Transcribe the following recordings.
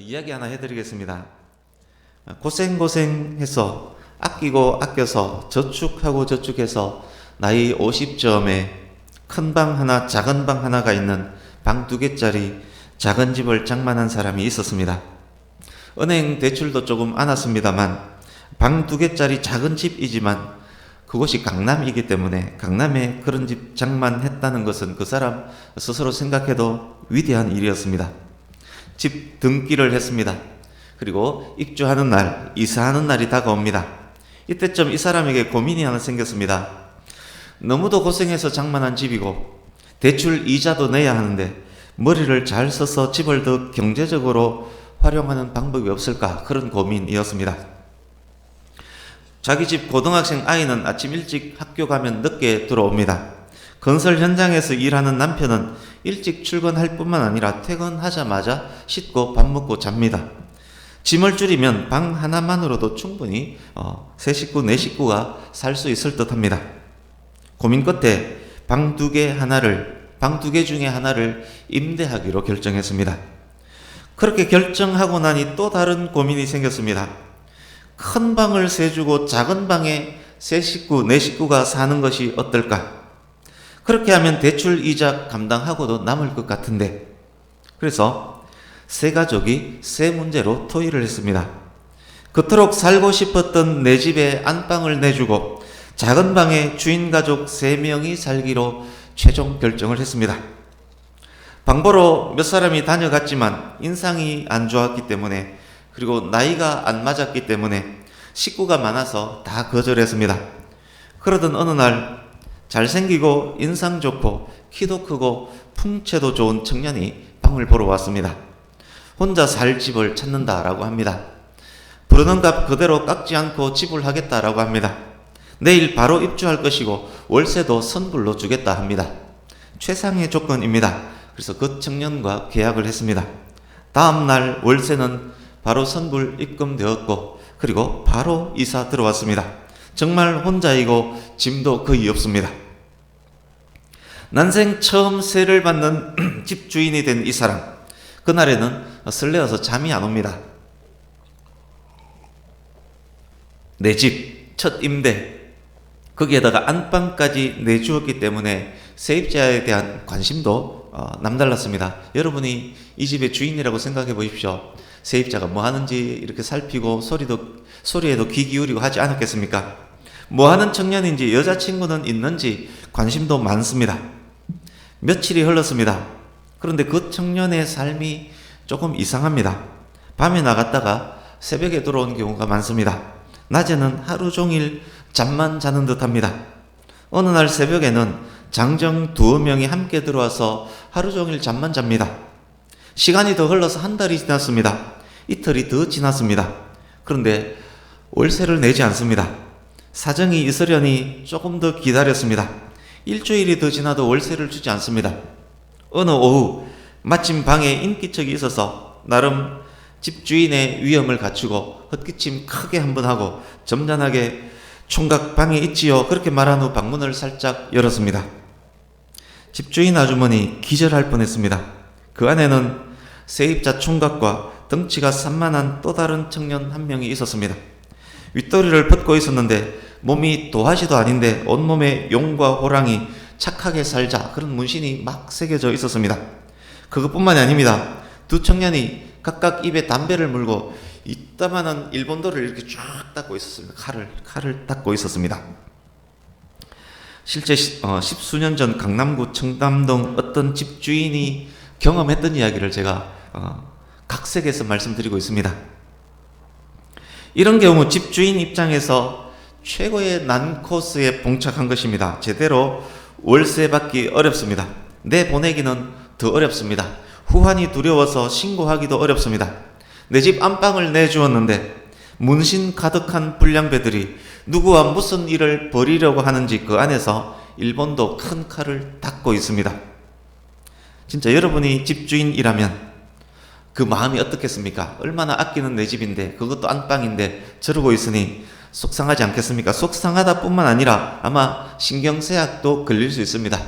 이야기 하나 해드리겠습니다. 고생해서 아끼고 아껴서 저축하고 저축해서 나이 50점에 큰 방 하나 작은 방 하나가 있는 방 2개짜리 작은 집을 장만한 사람이 있었습니다. 은행 대출도 조금 안 왔습니다만 방 2개짜리 작은 집이지만 그곳이 강남이기 때문에 강남에 그런 집 장만했다는 것은 그 사람 스스로 생각해도 위대한 일이었습니다. 집 등기를 했습니다. 그리고 입주하는 날, 이사하는 날이 다가옵니다. 이때쯤 이 사람에게 고민이 하나 생겼습니다. 너무도 고생해서 장만한 집이고 대출 이자도 내야 하는데 머리를 잘 써서 집을 더 경제적으로 활용하는 방법이 없을까, 그런 고민이었습니다. 자기 집 고등학생 아이는 아침 일찍 학교 가면 늦게 들어옵니다. 건설 현장에서 일하는 남편은 일찍 출근할 뿐만 아니라 퇴근하자마자 씻고 밥 먹고 잡니다. 짐을 줄이면 방 하나만으로도 충분히 3식구, 4식구가 살 수 있을 듯 합니다. 고민 끝에 방 2개 중에 하나를 임대하기로 결정했습니다. 그렇게 결정하고 나니 또 다른 고민이 생겼습니다. 큰 방을 3주고 작은 방에 3식구, 4식구가 사는 것이 어떨까? 그렇게 하면 대출 이자 감당하고도 남을 것 같은데, 그래서 세 가족이 세 문제로 토의를 했습니다. 그토록 살고 싶었던 내 집에 안방을 내주고 작은 방에 주인 가족 3명이 살기로 최종 결정을 했습니다. 방 보러 몇 사람이 다녀갔지만 인상이 안 좋았기 때문에, 그리고 나이가 안 맞았기 때문에 식구가 많아서 다 거절했습니다. 그러던 어느 날 잘생기고 인상 좋고 키도 크고 풍채도 좋은 청년이 방을 보러 왔습니다. 혼자 살 집을 찾는다라고 합니다. 부르는 값 그대로 깎지 않고 지불하겠다라고 합니다. 내일 바로 입주할 것이고 월세도 선불로 주겠다 합니다. 최상의 조건입니다. 그래서 그 청년과 계약을 했습니다. 다음 날 월세는 바로 선불 입금되었고, 그리고 바로 이사 들어왔습니다. 정말 혼자이고 짐도 거의 없습니다. 난생 처음 세를 받는 집주인이 된 이 사람, 그날에는 설레어서 잠이 안 옵니다. 내 집, 첫 임대, 거기에다가 안방까지 내주었기 때문에 세입자에 대한 관심도 남달랐습니다. 여러분이 이 집의 주인이라고 생각해 보십시오. 세입자가 뭐 하는지 이렇게 살피고 소리에도 귀 기울이고 하지 않았겠습니까? 뭐 하는 청년인지, 여자친구는 있는지 관심도 많습니다. 며칠이 흘렀습니다. 그런데 그 청년의 삶이 조금 이상합니다. 밤에 나갔다가 새벽에 들어온 경우가 많습니다. 낮에는 하루 종일 잠만 자는 듯 합니다. 어느 날 새벽에는 장정 2명이 함께 들어와서 하루 종일 잠만 잡니다. 시간이 더 흘러서 한 달이 지났습니다. 이틀이 더 지났습니다. 그런데 월세를 내지 않습니다. 사정이 있으려니 조금 더 기다렸습니다. 일주일이 더 지나도 월세를 주지 않습니다. 어느 오후 마침 방에 인기척이 있어서 나름 집주인의 위엄을 갖추고 헛기침 크게 한번 하고 점잖하게 총각 방에 있지요, 그렇게 말한 후 방문을 살짝 열었습니다. 집주인 아주머니 기절할 뻔했습니다. 그 안에는 세입자 총각과 덩치가 산만한 또 다른 청년 한 명이 있었습니다. 윗도리를 뻗고 있었는데 몸이 도화지도 아닌데 온몸에 용과 호랑이, 착하게 살자, 그런 문신이 막 새겨져 있었습니다. 그것뿐만이 아닙니다. 두 청년이 각각 입에 담배를 물고 이따만한 일본도를 이렇게 쫙 닦고 있었습니다. 칼을 닦고 있었습니다. 실제 10수년 전 강남구 청담동 어떤 집주인이 경험했던 이야기를 제가 각색해서 말씀드리고 있습니다. 이런 경우 집주인 입장에서 최고의 난 코스에 봉착한 것입니다. 제대로 월세 받기 어렵습니다. 내보내기는 더 어렵습니다. 후환이 두려워서 신고하기도 어렵습니다. 내 집 안방을 내주었는데 문신 가득한 불량배들이 누구와 무슨 일을 벌이려고 하는지 그 안에서 일본도 큰 칼을 닦고 있습니다. 진짜 여러분이 집주인이라면 그 마음이 어떻겠습니까? 얼마나 아끼는 내 집인데, 그것도 안방인데 저러고 있으니 속상하지 않겠습니까? 속상하다 뿐만 아니라 아마 신경쇠약도 걸릴 수 있습니다.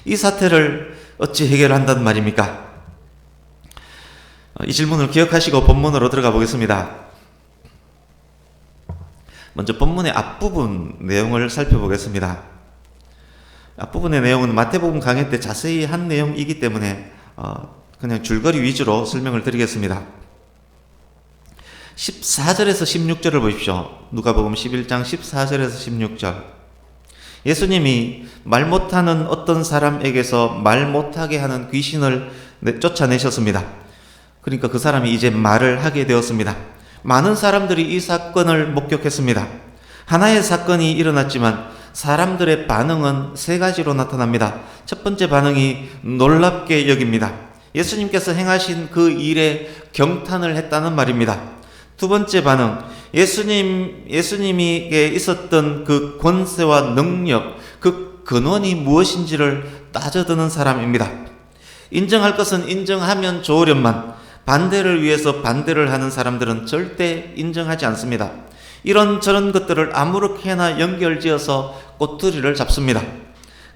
이 사태를 어찌 해결한단 말입니까? 이 질문을 기억하시고 본문으로 들어가 보겠습니다. 먼저 본문의 앞부분 내용을 살펴보겠습니다. 앞부분의 내용은 마태복음 강의 때 자세히 한 내용이기 때문에 그냥 줄거리 위주로 설명을 드리겠습니다. 14절에서 16절을 보십시오. 누가복음 11장 14절에서 16절. 예수님이 말 못하는 어떤 사람에게서 말 못하게 하는 귀신을 쫓아내셨습니다. 그러니까 그 사람이 이제 말을 하게 되었습니다. 많은 사람들이 이 사건을 목격했습니다. 하나의 사건이 일어났지만 사람들의 반응은 세 가지로 나타납니다. 첫 번째 반응이 놀랍게 여깁니다. 예수님께서 행하신 그 일에 경탄을 했다는 말입니다. 두 번째 반응, 예수님에게 있었던 그 권세와 능력, 그 근원이 무엇인지를 따져드는 사람입니다. 인정할 것은 인정하면 좋으련만 반대를 위해서 반대를 하는 사람들은 절대 인정하지 않습니다. 이런저런 것들을 아무렇게나 연결지어서 꼬투리를 잡습니다.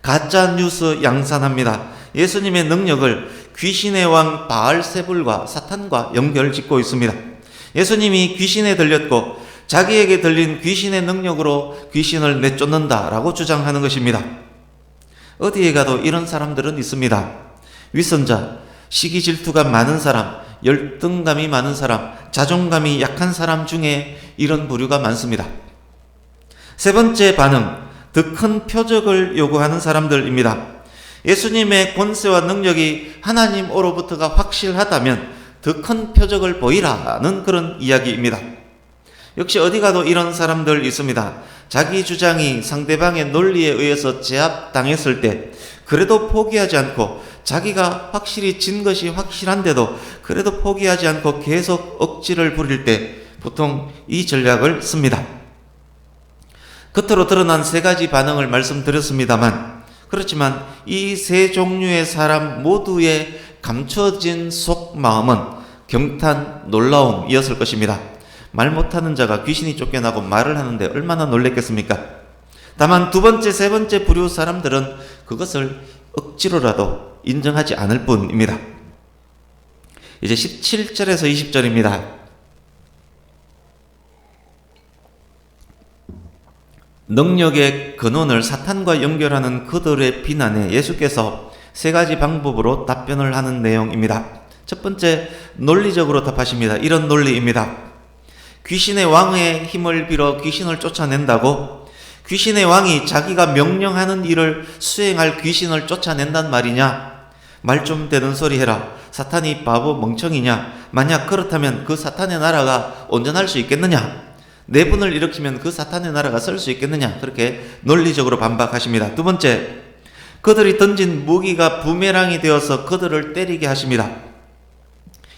가짜 뉴스 양산합니다. 예수님의 능력을 귀신의 왕 바알세불과 사탄과 연결짓고 있습니다. 예수님이 귀신에 들렸고 자기에게 들린 귀신의 능력으로 귀신을 내쫓는다라고 주장하는 것입니다. 어디에 가도 이런 사람들은 있습니다. 위선자, 시기 질투가 많은 사람, 열등감이 많은 사람, 자존감이 약한 사람 중에 이런 부류가 많습니다. 세 번째 반응, 더 큰 표적을 요구하는 사람들입니다. 예수님의 권세와 능력이 하나님으로부터가 확실하다면 더 큰 표적을 보이라는 그런 이야기입니다. 역시 어디 가도 이런 사람들 있습니다. 자기 주장이 상대방의 논리에 의해서 제압당했을 때 그래도 포기하지 않고 자기가 확실히 진 것이 확실한데도 그래도 포기하지 않고 계속 억지를 부릴 때 보통 이 전략을 씁니다. 겉으로 드러난 세 가지 반응을 말씀드렸습니다만 그렇지만 이 세 종류의 사람 모두의 감춰진 속마음은 경탄, 놀라움이었을 것입니다. 말 못하는 자가 귀신이 쫓겨나고 말을 하는데 얼마나 놀랬겠습니까? 다만 두 번째, 세 번째 부류 사람들은 그것을 억지로라도 인정하지 않을 뿐입니다. 이제 17절에서 20절입니다. 능력의 근원을 사탄과 연결하는 그들의 비난에 예수께서 세 가지 방법으로 답변을 하는 내용입니다. 첫 번째, 논리적으로 답하십니다. 이런 논리입니다. 귀신의 왕의 힘을 빌어 귀신을 쫓아낸다고? 귀신의 왕이 자기가 명령하는 일을 수행할 귀신을 쫓아낸단 말이냐? 말 좀 되는 소리 해라. 사탄이 바보 멍청이냐? 만약 그렇다면 그 사탄의 나라가 온전할 수 있겠느냐? 내분을 일으키면 그 사탄의 나라가 설 수 있겠느냐? 그렇게 논리적으로 반박하십니다. 두 번째, 그들이 던진 무기가 부메랑이 되어서 그들을 때리게 하십니다.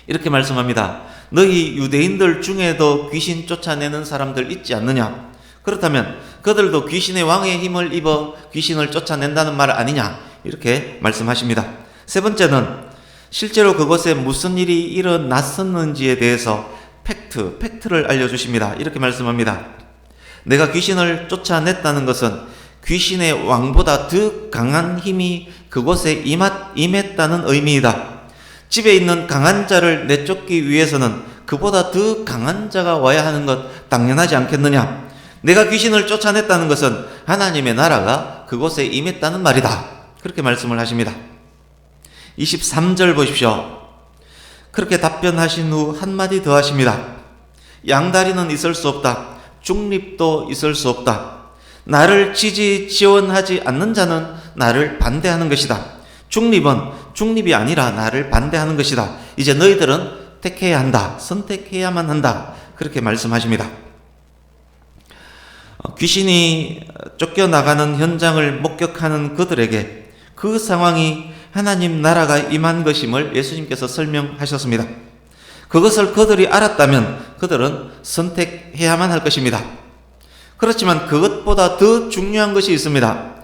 이렇게 말씀합니다. 너희 유대인들 중에도 귀신 쫓아내는 사람들 있지 않느냐? 그렇다면 그들도 귀신의 왕의 힘을 입어 귀신을 쫓아낸다는 말 아니냐? 이렇게 말씀하십니다. 세 번째는 실제로 그곳에 무슨 일이 일어났었는지에 대해서 팩트를 알려주십니다. 이렇게 말씀합니다. 내가 귀신을 쫓아냈다는 것은 귀신의 왕보다 더 강한 힘이 그곳에 임했다는 의미이다. 집에 있는 강한 자를 내쫓기 위해서는 그보다 더 강한 자가 와야 하는 것 당연하지 않겠느냐? 내가 귀신을 쫓아냈다는 것은 하나님의 나라가 그곳에 임했다는 말이다. 그렇게 말씀을 하십니다. 23절 보십시오. 그렇게 답변하신 후 한마디 더 하십니다. 양다리는 있을 수 없다. 중립도 있을 수 없다. 나를 지원하지 않는 자는 나를 반대하는 것이다. 중립은 중립이 아니라 나를 반대하는 것이다. 이제 너희들은 택해야 한다. 선택해야만 한다. 그렇게 말씀하십니다. 귀신이 쫓겨나가는 현장을 목격하는 그들에게 그 상황이 하나님 나라가 임한 것임을 예수님께서 설명하셨습니다. 그것을 그들이 알았다면 그들은 선택해야만 할 것입니다. 그렇지만 그것보다 더 중요한 것이 있습니다.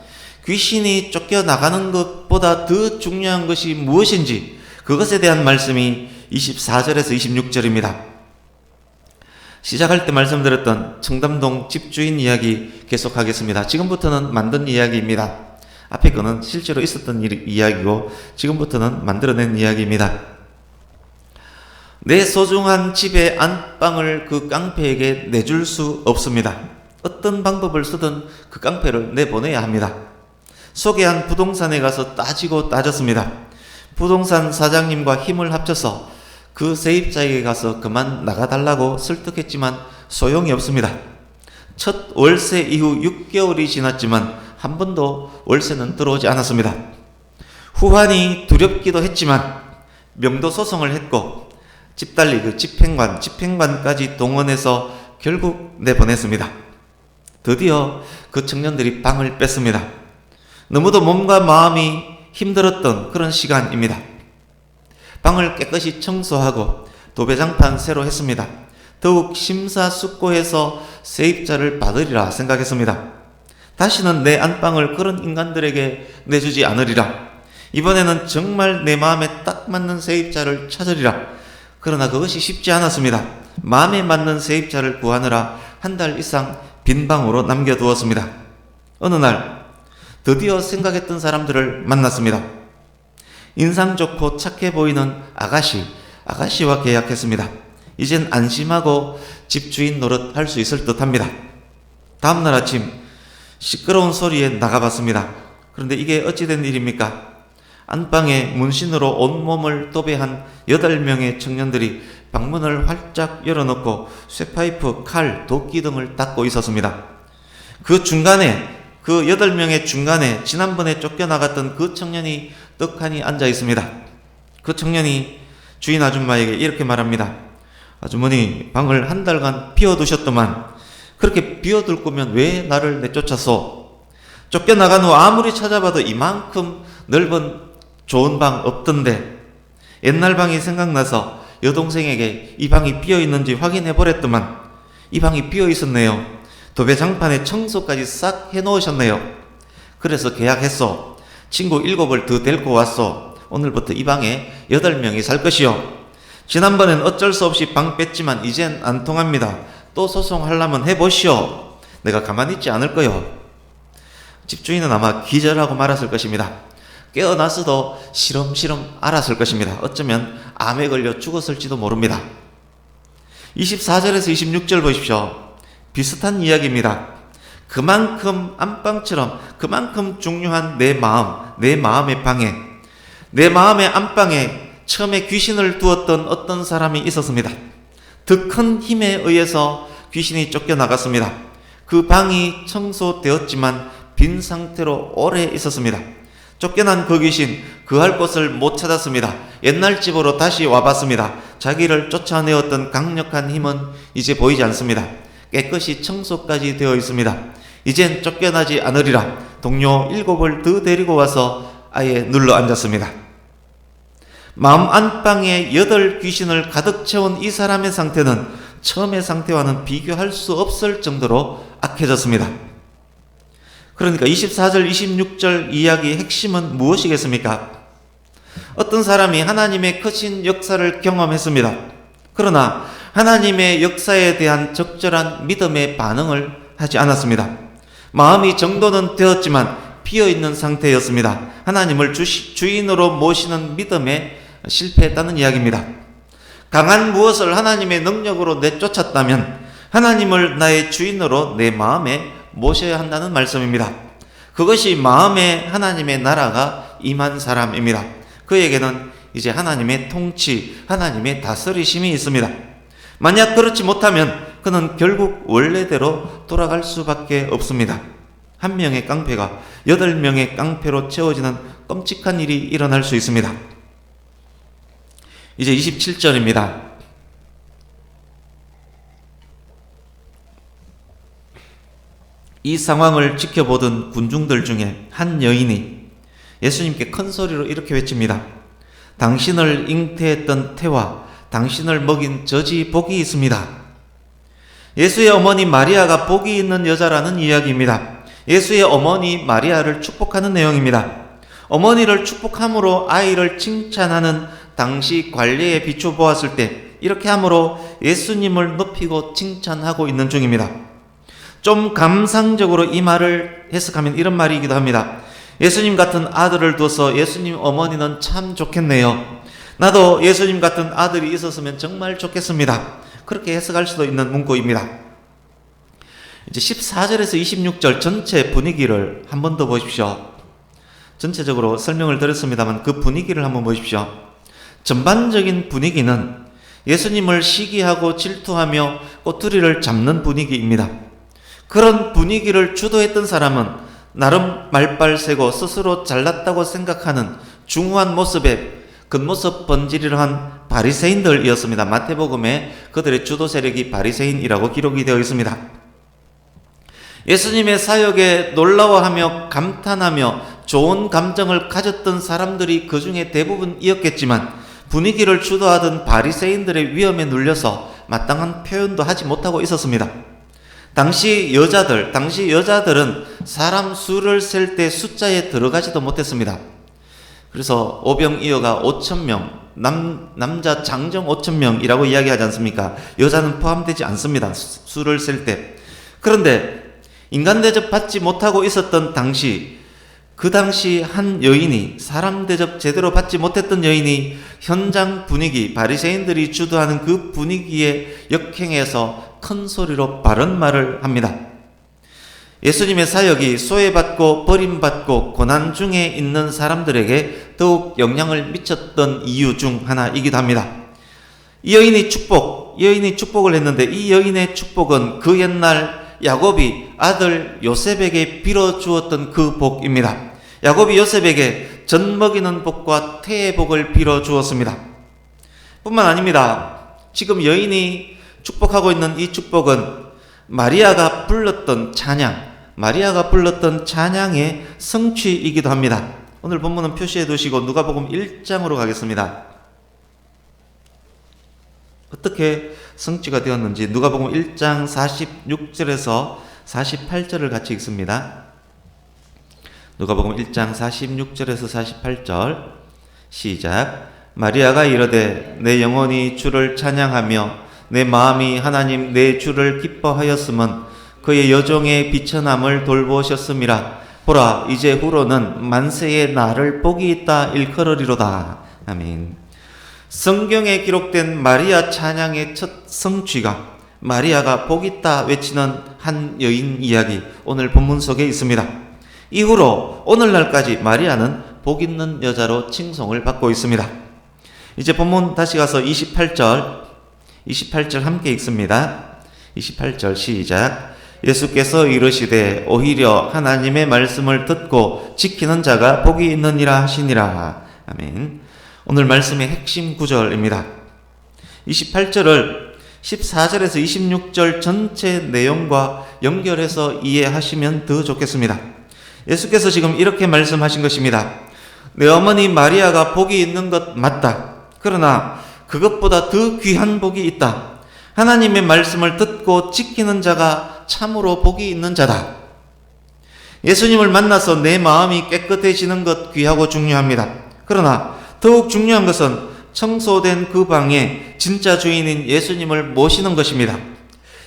귀신이 쫓겨나가는 것보다 더 중요한 것이 무엇인지 그것에 대한 말씀이 24절에서 26절입니다. 시작할 때 말씀드렸던 청담동 집주인 이야기 계속하겠습니다. 지금부터는 만든 이야기입니다. 앞에 거는 실제로 있었던 이야기고 지금부터는 만들어낸 이야기입니다. 내 소중한 집의 안방을 그 깡패에게 내줄 수 없습니다. 어떤 방법을 쓰든 그 깡패를 내보내야 합니다. 소개한 부동산에 가서 따지고 따졌습니다. 부동산 사장님과 힘을 합쳐서 그 세입자에게 가서 그만 나가달라고 설득했지만 소용이 없습니다. 첫 월세 이후 6개월이 지났지만 한 번도 월세는 들어오지 않았습니다. 후환이 두렵기도 했지만 명도 소송을 했고 집달리 그 집행관까지 동원해서 결국 내보냈습니다. 드디어 그 청년들이 방을 뺐습니다. 너무도 몸과 마음이 힘들었던 그런 시간입니다. 방을 깨끗이 청소하고 도배장판 새로 했습니다. 더욱 심사숙고해서 세입자를 받으리라 생각했습니다. 다시는 내 안방을 그런 인간들에게 내주지 않으리라. 이번에는 정말 내 마음에 딱 맞는 세입자를 찾으리라. 그러나 그것이 쉽지 않았습니다. 마음에 맞는 세입자를 구하느라 한 달 이상 빈 방으로 남겨두었습니다. 어느 날 드디어 생각했던 사람들을 만났습니다. 인상 좋고 착해 보이는 아가씨와 계약했습니다. 이젠 안심하고 집주인 노릇 할 수 있을 듯 합니다. 다음날 아침 시끄러운 소리에 나가봤습니다. 그런데 이게 어찌된 일입니까? 안방에 문신으로 온몸을 도배한 8명의 청년들이 방문을 활짝 열어놓고 쇠파이프, 칼, 도끼 등을 닦고 있었습니다. 그 8명의 중간에 지난번에 쫓겨나갔던 그 청년이 떡하니 앉아 있습니다. 그 청년이 주인 아줌마에게 이렇게 말합니다. 아주머니, 방을 한 달간 비워두셨더만 그렇게 비워둘 거면 왜 나를 내쫓았소? 쫓겨나간 후 아무리 찾아봐도 이만큼 넓은 좋은 방 없던데 옛날 방이 생각나서 여동생에게 이 방이 비어있는지 확인해 보랬더만 이 방이 비어있었네요. 도배장판에 청소까지 싹 해놓으셨네요. 그래서 계약했어. 친구 7을 더 데리고 왔어. 오늘부터 이 방에 8명이 살 것이요. 지난번엔 어쩔 수 없이 방 뺐지만 이젠 안 통합니다. 또 소송하려면 해보시오. 내가 가만히 있지 않을 거요. 집주인은 아마 기절하고 말았을 것입니다. 깨어났어도 시름시름 알았을 것입니다. 어쩌면 암에 걸려 죽었을지도 모릅니다. 24절에서 26절 보십시오. 비슷한 이야기입니다. 그만큼 안방처럼 그만큼 중요한 내 마음의 방에, 내 마음의 안방에 처음에 귀신을 두었던 어떤 사람이 있었습니다. 더 큰 힘에 의해서 귀신이 쫓겨나갔습니다. 그 방이 청소되었지만 빈 상태로 오래 있었습니다. 쫓겨난 그 귀신 그할 곳을 못 찾았습니다. 옛날 집으로 다시 와봤습니다. 자기를 쫓아내었던 강력한 힘은 이제 보이지 않습니다. 깨끗이 청소까지 되어 있습니다. 이젠 쫓겨나지 않으리라. 동료 7을 더 데리고 와서 아예 눌러 앉았습니다. 마음 안방에 8 귀신을 가득 채운 이 사람의 상태는 처음의 상태와는 비교할 수 없을 정도로 악해졌습니다. 그러니까 24절, 26절 이야기의 핵심은 무엇이겠습니까? 어떤 사람이 하나님의 크신 역사를 경험했습니다. 그러나 하나님의 역사에 대한 적절한 믿음의 반응을 하지 않았습니다. 마음이 정도는 되었지만 비어있는 상태였습니다. 하나님을 주인으로 모시는 믿음에 실패했다는 이야기입니다. 강한 무엇을 하나님의 능력으로 내쫓았다면 하나님을 나의 주인으로 내 마음에 모셔야 한다는 말씀입니다. 그것이 마음에 하나님의 나라가 임한 사람입니다. 그에게는 이제 하나님의 통치, 하나님의 다스리심이 있습니다. 만약 그렇지 못하면 그는 결국 원래대로 돌아갈 수밖에 없습니다. 한 명의 깡패가 8명의 깡패로 채워지는 끔찍한 일이 일어날 수 있습니다. 이제 27절입니다. 이 상황을 지켜보던 군중들 중에 한 여인이 예수님께 큰 소리로 이렇게 외칩니다. 당신을 잉태했던 태와 당신을 먹인 젖이 복이 있습니다. 예수의 어머니 마리아가 복이 있는 여자라는 이야기입니다. 예수의 어머니 마리아를 축복하는 내용입니다. 어머니를 축복함으로 아이를 칭찬하는 당시 관례에 비춰 보았을 때 이렇게 함으로 예수님을 높이고 칭찬하고 있는 중입니다. 좀 감상적으로 이 말을 해석하면 이런 말이기도 합니다. 예수님 같은 아들을 둬서 예수님 어머니는 참 좋겠네요. 나도 예수님 같은 아들이 있었으면 정말 좋겠습니다. 그렇게 해석할 수도 있는 문구입니다. 이제 14절에서 26절 전체 분위기를 한 번 더 보십시오. 전체적으로 설명을 드렸습니다만 그 분위기를 한번 보십시오. 전반적인 분위기는 예수님을 시기하고 질투하며 꼬투리를 잡는 분위기입니다. 그런 분위기를 주도했던 사람은 나름 말빨새고 스스로 잘났다고 생각하는 중후한 모습에 겉모습 번지르르한 바리새인들이었습니다. 마태복음에 그들의 주도 세력이 바리새인이라고 기록이 되어 있습니다. 예수님의 사역에 놀라워하며 감탄하며 좋은 감정을 가졌던 사람들이 그 중에 대부분이었겠지만 분위기를 주도하던 바리새인들의 위험에 눌려서 마땅한 표현도 하지 못하고 있었습니다. 당시 여자들은 사람 수를 셀 때 숫자에 들어가지도 못했습니다. 그래서 오병이어가 5,000명, 남자 장정 5,000명이라고 이야기하지 않습니까? 여자는 포함되지 않습니다. 수를 셀 때. 그런데 인간 대접 받지 못하고 있었던 그 당시 한 여인이, 사람 대접 제대로 받지 못했던 여인이 현장 분위기, 바리새인들이 주도하는 그 분위기에 역행해서 큰 소리로 바른 말을 합니다. 예수님의 사역이 소외받고 버림받고 고난 중에 있는 사람들에게 더욱 영향을 미쳤던 이유 중 하나이기도 합니다. 이 여인이 축복을 했는데 이 여인의 축복은 그 옛날 야곱이 아들 요셉에게 빌어주었던 그 복입니다. 야곱이 요셉에게 젖 먹이는 복과 태의 복을 빌어주었습니다. 뿐만 아닙니다. 지금 여인이 축복하고 있는 이 축복은 마리아가 불렀던 찬양의 성취이기도 합니다. 오늘 본문은 표시해 두시고 누가복음 1장으로 가겠습니다. 어떻게 성취가 되었는지 누가복음 1장 46절에서 48절을 같이 읽습니다. 누가복음 1장 46절에서 48절 시작. 마리아가 이르되 내 영혼이 주를 찬양하며 내 마음이 하나님 내 주를 기뻐하였음은 그의 여종의 비천함을 돌보셨음이라. 보라 이제 후로는 만세의 나를 복이 있다 일컬으리로다. 아멘. 성경에 기록된 마리아 찬양의 첫 성취가 마리아가 복 있다 외치는 한 여인 이야기, 오늘 본문 속에 있습니다. 이후로 오늘날까지 마리아는 복 있는 여자로 칭송을 받고 있습니다. 이제 본문 다시 가서 28절 함께 읽습니다. 28절 시작. 예수께서 이르시되 오히려 하나님의 말씀을 듣고 지키는 자가 복이 있느니라 하시니라. 아멘. 오늘 말씀의 핵심 구절입니다. 28절을 14절에서 26절 전체 내용과 연결해서 이해하시면 더 좋겠습니다. 예수께서 지금 이렇게 말씀하신 것입니다. 내 어머니 마리아가 복이 있는 것 맞다. 그러나 그것보다 더 귀한 복이 있다. 하나님의 말씀을 듣고 지키는 자가 참으로 복이 있는 자다. 예수님을 만나서 내 마음이 깨끗해지는 것 귀하고 중요합니다. 그러나 더욱 중요한 것은 청소된 그 방에 진짜 주인인 예수님을 모시는 것입니다.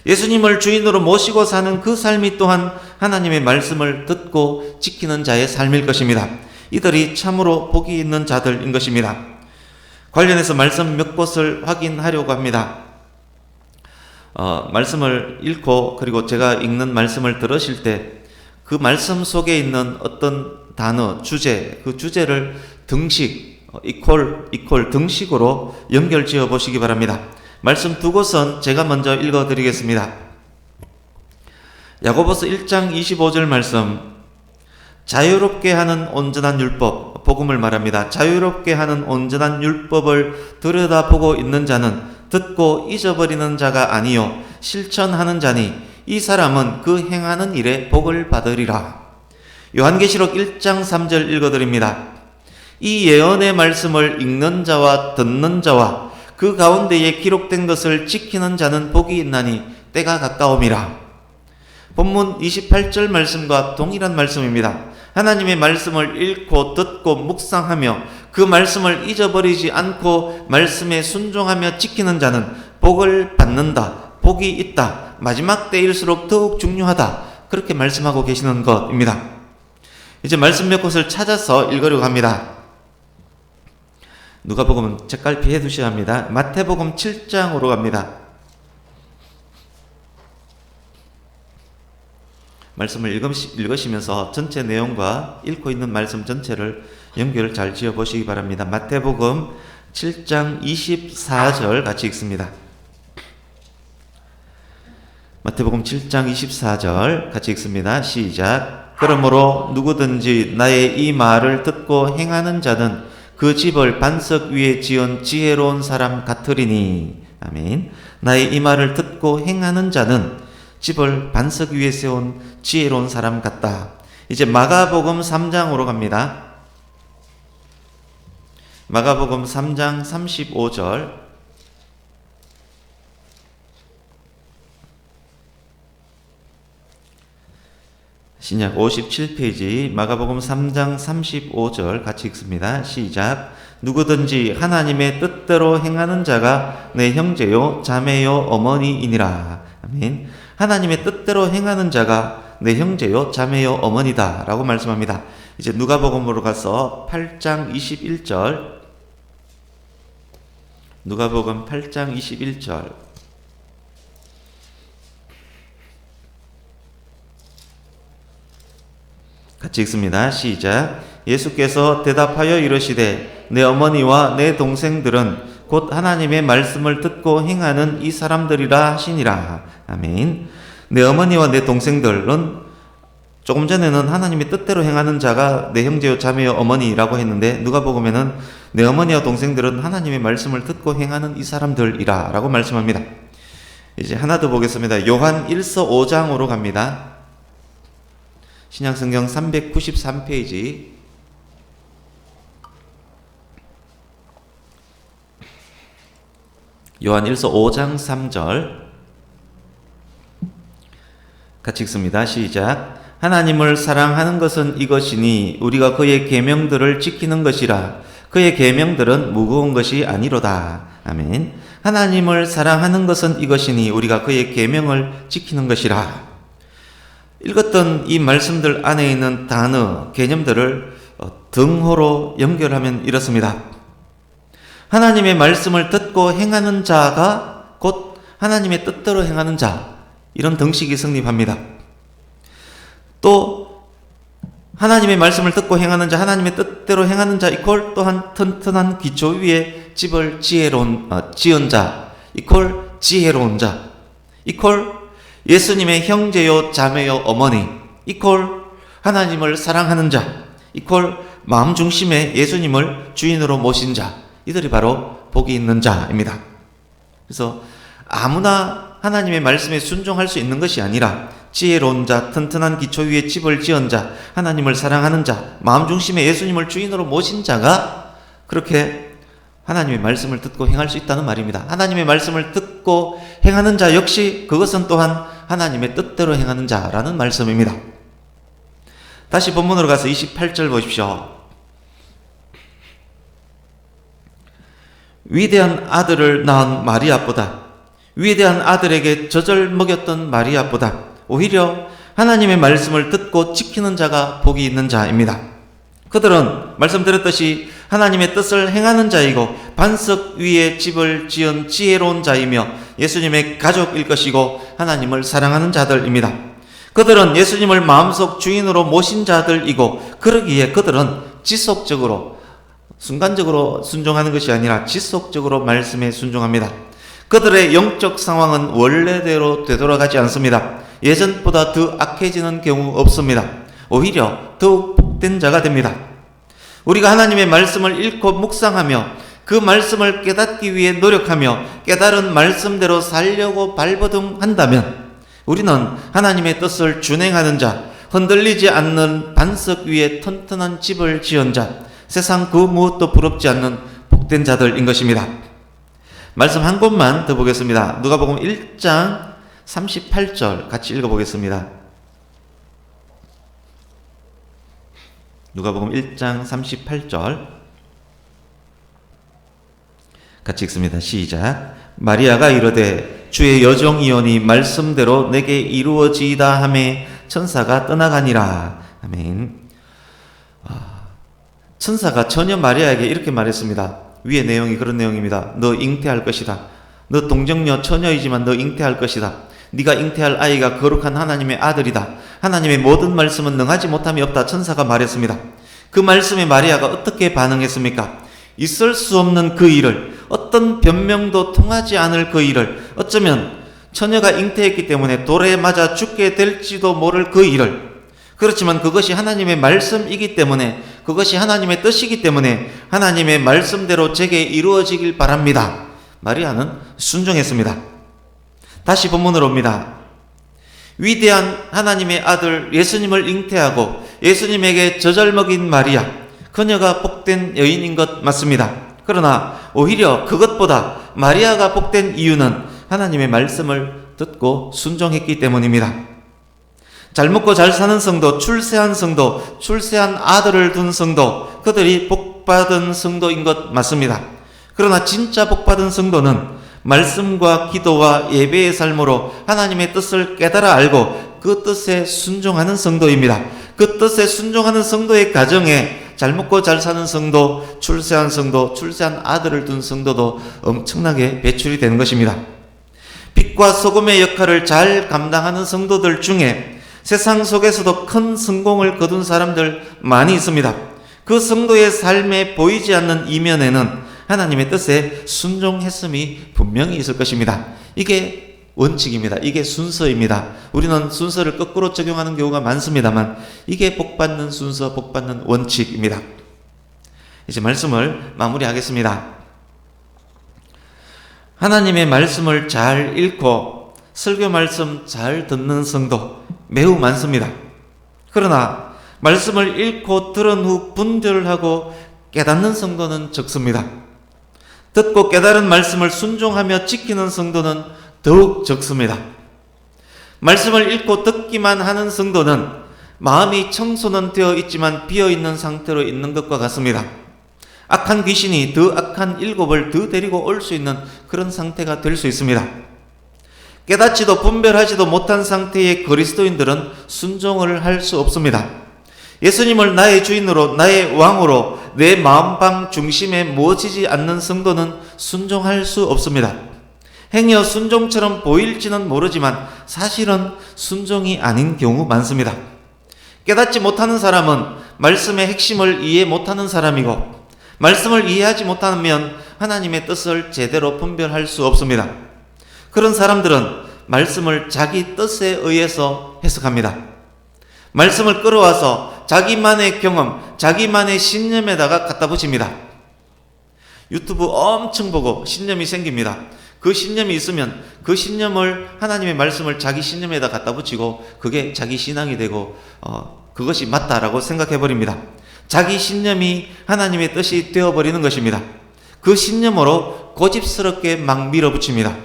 예수님을 주인으로 모시고 사는 그 삶이 또한 하나님의 말씀을 듣고 지키는 자의 삶일 것입니다. 이들이 참으로 복이 있는 자들인 것입니다. 관련해서 말씀 몇 곳을 확인하려고 합니다. 말씀을 읽고 그리고 제가 읽는 말씀을 들으실 때 그 말씀 속에 있는 어떤 단어, 그 주제를 등식, 등식으로 연결 지어 보시기 바랍니다. 말씀 두 곳은 제가 먼저 읽어 드리겠습니다. 야고보서 1장 25절 말씀, 자유롭게 하는 온전한 율법, 복음을 말합니다. 자유롭게 하는 온전한 율법을 들여다보고 있는 자는 듣고 잊어버리는 자가 아니요 실천하는 자니 이 사람은 그 행하는 일에 복을 받으리라. 요한계시록 1장 3절 읽어드립니다. 이 예언의 말씀을 읽는 자와 듣는 자와 그 가운데에 기록된 것을 지키는 자는 복이 있나니 때가 가까움이라. 본문 28절 말씀과 동일한 말씀입니다. 하나님의 말씀을 읽고 듣고 묵상하며 그 말씀을 잊어버리지 않고 말씀에 순종하며 지키는 자는 복을 받는다. 복이 있다. 마지막 때일수록 더욱 중요하다. 그렇게 말씀하고 계시는 것입니다. 이제 말씀 몇 곳을 찾아서 읽으려고 합니다. 누가복음은 책갈피 해두셔야 합니다. 마태복음 7장으로 갑니다. 말씀을 읽으시면서 전체 내용과 읽고 있는 말씀 전체를 연결을 잘 지어 보시기 바랍니다. 마태복음 7장 24절 같이 읽습니다. 마태복음 7장 24절 같이 읽습니다. 시작. 그러므로 누구든지 나의 이 말을 듣고 행하는 자는 그 집을 반석 위에 지은 지혜로운 사람 같으리니. 아멘. 나의 이 말을 듣고 행하는 자는 집을 반석 위에 세운 지혜로운 사람 같다. 이제 마가복음 3장으로 갑니다. 마가복음 3장 35절. 신약 57페이지 마가복음 3장 35절 같이 읽습니다. 시작. 누구든지 하나님의 뜻대로 행하는 자가 내 형제요 자매요 어머니이니라. 아멘. 하나님의 뜻대로 행하는 자가 내 형제요 자매요 어머니다 라고 말씀합니다. 이제 누가복음으로 가서 8장 21절. 누가복음 8장 21절. 같이 읽습니다. 시작. 예수께서 대답하여 이르시되 내 어머니와 내 동생들은 곧 하나님의 말씀을 듣고 행하는 이 사람들이라 하시니라. 아멘. 내 어머니와 내 동생들은 조금 전에는 하나님의 뜻대로 행하는 자가 내 형제요 자매요 어머니라고 했는데 누가복음에는 내 어머니와 동생들은 하나님의 말씀을 듣고 행하는 이 사람들이라 라고 말씀합니다. 이제 하나 더 보겠습니다. 요한 1서 5장으로 갑니다. 신약성경 393페이지. 요한 1서 5장 3절 같이 읽습니다. 시작. 하나님을 사랑하는 것은 이것이니 우리가 그의 계명들을 지키는 것이라. 그의 계명들은 무거운 것이 아니로다. 아멘. 하나님을 사랑하는 것은 이것이니 우리가 그의 계명을 지키는 것이라. 읽었던 이 말씀들 안에 있는 단어, 개념들을 등호로 연결하면 이렇습니다. 하나님의 말씀을 듣고 행하는 자가 곧 하나님의 뜻대로 행하는 자, 이런 등식이 성립합니다. 또 하나님의 말씀을 듣고 행하는 자, 하나님의 뜻대로 행하는 자 이퀄 또한 튼튼한 기초 위에 집을 지은 자 이퀄 지혜로운 자 이퀄 예수님의 형제요 자매요 어머니 이퀄 하나님을 사랑하는 자 이퀄 마음 중심에 예수님을 주인으로 모신 자, 이들이 바로 복이 있는 자입니다. 그래서 아무나 하나님의 말씀에 순종할 수 있는 것이 아니라 지혜로운 자, 튼튼한 기초 위에 집을 지은 자, 하나님을 사랑하는 자, 마음 중심에 예수님을 주인으로 모신 자가 그렇게 하나님의 말씀을 듣고 행할 수 있다는 말입니다. 하나님의 말씀을 듣고 행하는 자 역시 그것은 또한 하나님의 뜻대로 행하는 자라는 말씀입니다. 다시 본문으로 가서 28절 보십시오. 위대한 아들을 낳은 마리아보다, 위대한 아들에게 젖을 먹였던 마리아보다 오히려 하나님의 말씀을 듣고 지키는 자가 복이 있는 자입니다. 그들은 말씀드렸듯이 하나님의 뜻을 행하는 자이고 반석 위에 집을 지은 지혜로운 자이며 예수님의 가족일 것이고 하나님을 사랑하는 자들입니다. 그들은 예수님을 마음속 주인으로 모신 자들이고 그러기에 그들은 지속적으로 순간적으로 순종하는 것이 아니라 지속적으로 말씀에 순종합니다. 그들의 영적 상황은 원래대로 되돌아가지 않습니다. 예전보다 더 악해지는 경우 없습니다. 오히려 더욱 복된 자가 됩니다. 우리가 하나님의 말씀을 읽고 묵상하며 그 말씀을 깨닫기 위해 노력하며 깨달은 말씀대로 살려고 발버둥한다면 우리는 하나님의 뜻을 준행하는 자, 흔들리지 않는 반석 위에 튼튼한 집을 지은 자, 세상 그 무엇도 부럽지 않는 복된 자들인 것입니다. 말씀 한 곳만 더 보겠습니다. 누가복음 1장 38절 같이 읽어보겠습니다. 누가복음 1장 38절 같이 읽습니다. 시작. 마리아가 이르되 주의 여종이오니 말씀대로 내게 이루어지이다 하매 천사가 떠나가니라. 아멘. 천사가 처녀 마리아에게 이렇게 말했습니다. 위의 내용이 그런 내용입니다. 너 잉태할 것이다. 너 동정녀 처녀이지만 너 잉태할 것이다. 네가 잉태할 아이가 거룩한 하나님의 아들이다. 하나님의 모든 말씀은 능하지 못함이 없다. 천사가 말했습니다. 그 말씀에 마리아가 어떻게 반응했습니까? 있을 수 없는 그 일을, 어떤 변명도 통하지 않을 그 일을, 어쩌면 처녀가 잉태했기 때문에 돌에 맞아 죽게 될지도 모를 그 일을, 그렇지만 그것이 하나님의 말씀이기 때문에, 그것이 하나님의 뜻이기 때문에 하나님의 말씀대로 제게 이루어지길 바랍니다. 마리아는 순종했습니다. 다시 본문으로 옵니다. 위대한 하나님의 아들 예수님을 잉태하고 예수님에게 젖을 먹인 마리아, 그녀가 복된 여인인 것 맞습니다. 그러나 오히려 그것보다 마리아가 복된 이유는 하나님의 말씀을 듣고 순종했기 때문입니다. 잘 먹고 잘 사는 성도, 출세한 성도, 출세한 아들을 둔 성도, 그들이 복받은 성도인 것 맞습니다. 그러나 진짜 복받은 성도는 말씀과 기도와 예배의 삶으로 하나님의 뜻을 깨달아 알고 그 뜻에 순종하는 성도입니다. 그 뜻에 순종하는 성도의 가정에 잘 먹고 잘 사는 성도, 출세한 성도, 출세한 아들을 둔 성도도 엄청나게 배출이 되는 것입니다. 빛과 소금의 역할을 잘 감당하는 성도들 중에 세상 속에서도 큰 성공을 거둔 사람들 많이 있습니다. 그 성도의 삶에 보이지 않는 이면에는 하나님의 뜻에 순종했음이 분명히 있을 것입니다. 이게 원칙입니다. 이게 순서입니다. 우리는 순서를 거꾸로 적용하는 경우가 많습니다만 이게 복받는 순서, 복받는 원칙입니다. 이제 말씀을 마무리하겠습니다. 하나님의 말씀을 잘 읽고 설교 말씀 잘 듣는 성도 매우 많습니다. 그러나 말씀을 읽고 들은 후 분별하고 깨닫는 성도는 적습니다. 듣고 깨달은 말씀을 순종하며 지키는 성도는 더욱 적습니다. 말씀을 읽고 듣기만 하는 성도는 마음이 청소는 되어 있지만 비어있는 상태로 있는 것과 같습니다. 악한 귀신이 더 악한 일곱을 더 데리고 올 수 있는 그런 상태가 될 수 있습니다. 깨닫지도 분별하지도 못한 상태의 그리스도인들은 순종을 할 수 없습니다. 예수님을 나의 주인으로, 나의 왕으로 내 마음방 중심에 모시지 않는 성도는 순종할 수 없습니다. 행여 순종처럼 보일지는 모르지만 사실은 순종이 아닌 경우 많습니다. 깨닫지 못하는 사람은 말씀의 핵심을 이해 못하는 사람이고, 말씀을 이해하지 못하면 하나님의 뜻을 제대로 분별할 수 없습니다. 그런 사람들은 말씀을 자기 뜻에 의해서 해석합니다. 말씀을 끌어와서 자기만의 경험, 자기만의 신념에다가 갖다 붙입니다. 유튜브 엄청 보고 신념이 생깁니다. 그 신념이 있으면 그 신념을, 하나님의 말씀을 자기 신념에다 갖다 붙이고 그게 자기 신앙이 되고 그것이 맞다라고 생각해버립니다. 자기 신념이 하나님의 뜻이 되어버리는 것입니다. 그 신념으로 고집스럽게 막 밀어붙입니다.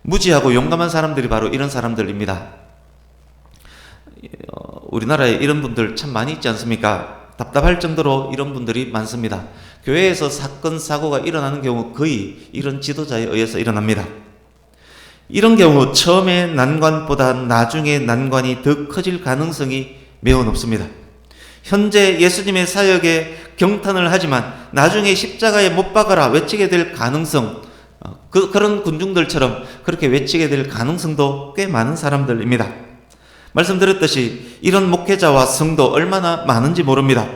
무지하고 용감한 사람들이 바로 이런 사람들입니다. 우리나라에 이런 분들 참 많이 있지 않습니까? 답답할 정도로 이런 분들이 많습니다. 교회에서 사건, 사고가 일어나는 경우 거의 이런 지도자에 의해서 일어납니다. 이런 경우 처음의 난관보다 나중에 난관이 더 커질 가능성이 매우 높습니다. 현재 예수님의 사역에 경탄을 하지만 나중에 십자가에 못 박아라 외치게 될 가능성, 그런 군중들처럼 그렇게 외치게 될 가능성도 꽤 많은 사람들입니다. 말씀드렸듯이 이런 목회자와 성도 얼마나 많은지 모릅니다.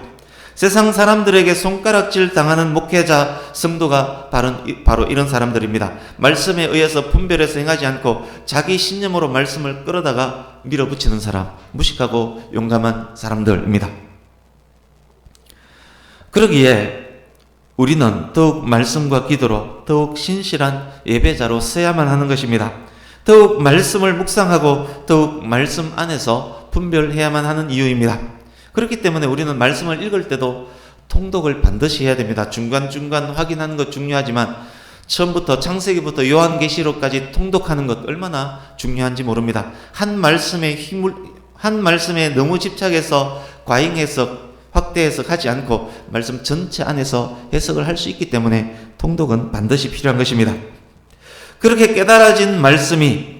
세상 사람들에게 손가락질 당하는 목회자, 성도가 바로 이런 사람들입니다. 말씀에 의해서 분별해서 행하지 않고 자기 신념으로 말씀을 끌어다가 밀어붙이는 사람, 무식하고 용감한 사람들입니다. 그러기에 우리는 더욱 말씀과 기도로 더욱 신실한 예배자로 서야만 하는 것입니다. 더욱 말씀을 묵상하고 더욱 말씀 안에서 분별해야만 하는 이유입니다. 그렇기 때문에 우리는 말씀을 읽을 때도 통독을 반드시 해야 됩니다. 중간중간 확인하는 것 중요하지만 처음부터 창세기부터 요한계시록까지 통독하는 것 얼마나 중요한지 모릅니다. 한 말씀에 너무 집착해서 과잉 해석, 확대 해석하지 않고 말씀 전체 안에서 해석을 할 수 있기 때문에 통독은 반드시 필요한 것입니다. 그렇게 깨달아진 말씀이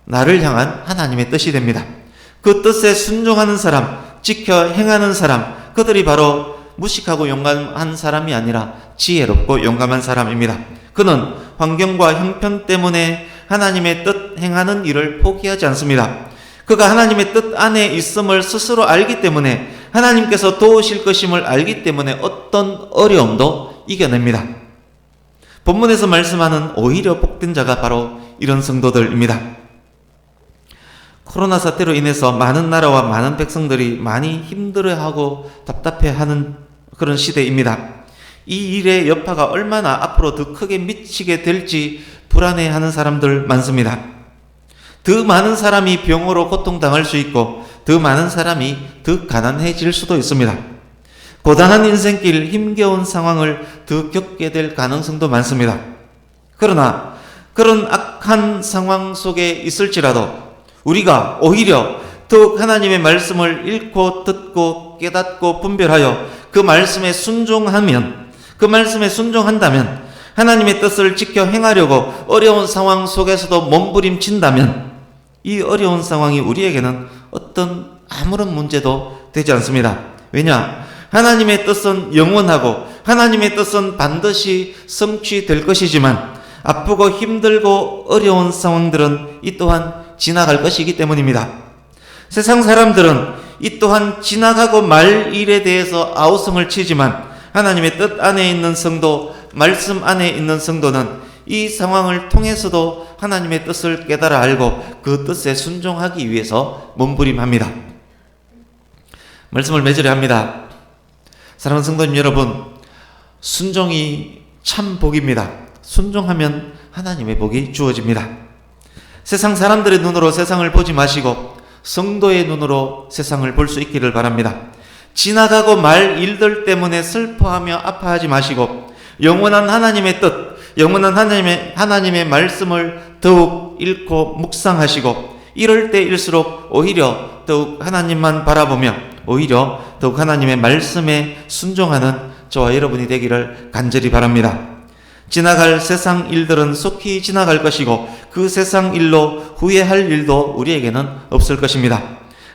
나를 향한 하나님의 뜻이 됩니다. 그 뜻에 순종하는 사람, 지켜 행하는 사람, 그들이 바로 무식하고 용감한 사람이 아니라 지혜롭고 용감한 사람입니다. 그는 환경과 형편 때문에 하나님의 뜻 행하는 일을 포기하지 않습니다. 그가 하나님의 뜻 안에 있음을 스스로 알기 때문에, 하나님께서 도우실 것임을 알기 때문에 어떤 어려움도 이겨냅니다. 본문에서 말씀하는 오히려 복된 자가 바로 이런 성도들입니다. 코로나 사태로 인해서 많은 나라와 많은 백성들이 많이 힘들어하고 답답해하는 그런 시대입니다. 이 일의 여파가 얼마나 앞으로 더 크게 미치게 될지 불안해하는 사람들 많습니다. 더 많은 사람이 병으로 고통당할 수 있고 더 많은 사람이 더 가난해질 수도 있습니다. 고단한 인생길, 힘겨운 상황을 더 겪게 될 가능성도 많습니다. 그러나 그런 악한 상황 속에 있을지라도 우리가 오히려 더욱 하나님의 말씀을 읽고 듣고 깨닫고 분별하여 그 말씀에 순종한다면 하나님의 뜻을 지켜 행하려고 어려운 상황 속에서도 몸부림친다면 이 어려운 상황이 우리에게는 아무런 문제도 되지 않습니다. 왜냐? 하나님의 뜻은 영원하고 하나님의 뜻은 반드시 성취될 것이지만 아프고 힘들고 어려운 상황들은 이 또한 지나갈 것이기 때문입니다. 세상 사람들은 이 또한 지나가고 말 일에 대해서 아우성을 치지만 하나님의 뜻 안에 있는 성도, 말씀 안에 있는 성도는 이 상황을 통해서도 하나님의 뜻을 깨달아 알고 그 뜻에 순종하기 위해서 몸부림합니다. 말씀을 맺으려 합니다. 사랑하는 성도님 여러분, 순종이 참 복입니다. 순종하면 하나님의 복이 주어집니다. 세상 사람들의 눈으로 세상을 보지 마시고 성도의 눈으로 세상을 볼 수 있기를 바랍니다. 지나가고 말 일들 때문에 슬퍼하며 아파하지 마시고 영원한 하나님의 뜻, 영원한 하나님의 말씀을 더욱 읽고 묵상하시고 이럴 때일수록 오히려 더욱 하나님만 바라보며 오히려 더욱 하나님의 말씀에 순종하는 저와 여러분이 되기를 간절히 바랍니다. 지나갈 세상 일들은 속히 지나갈 것이고 그 세상 일로 후회할 일도 우리에게는 없을 것입니다.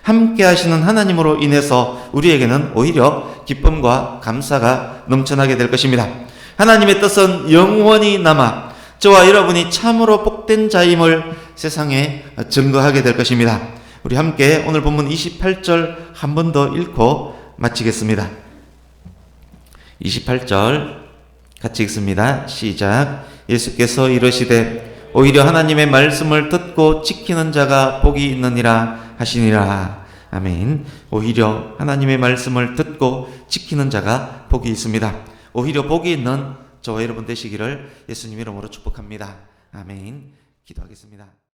함께 하시는 하나님으로 인해서 우리에게는 오히려 기쁨과 감사가 넘쳐나게 될 것입니다. 하나님의 뜻은 영원히 남아 저와 여러분이 참으로 복된 자임을 세상에 증거하게 될 것입니다. 우리 함께 오늘 본문 28절 한 번 더 읽고 마치겠습니다. 28절 같이 읽습니다. 시작. 예수께서 이르시되 오히려 하나님의 말씀을 듣고 지키는 자가 복이 있느니라 하시니라. 아멘. 오히려 하나님의 말씀을 듣고 지키는 자가 복이 있습니다. 오히려 복이 있는 저와 여러분 되시기를 예수님 이름으로 축복합니다. 아멘. 기도하겠습니다.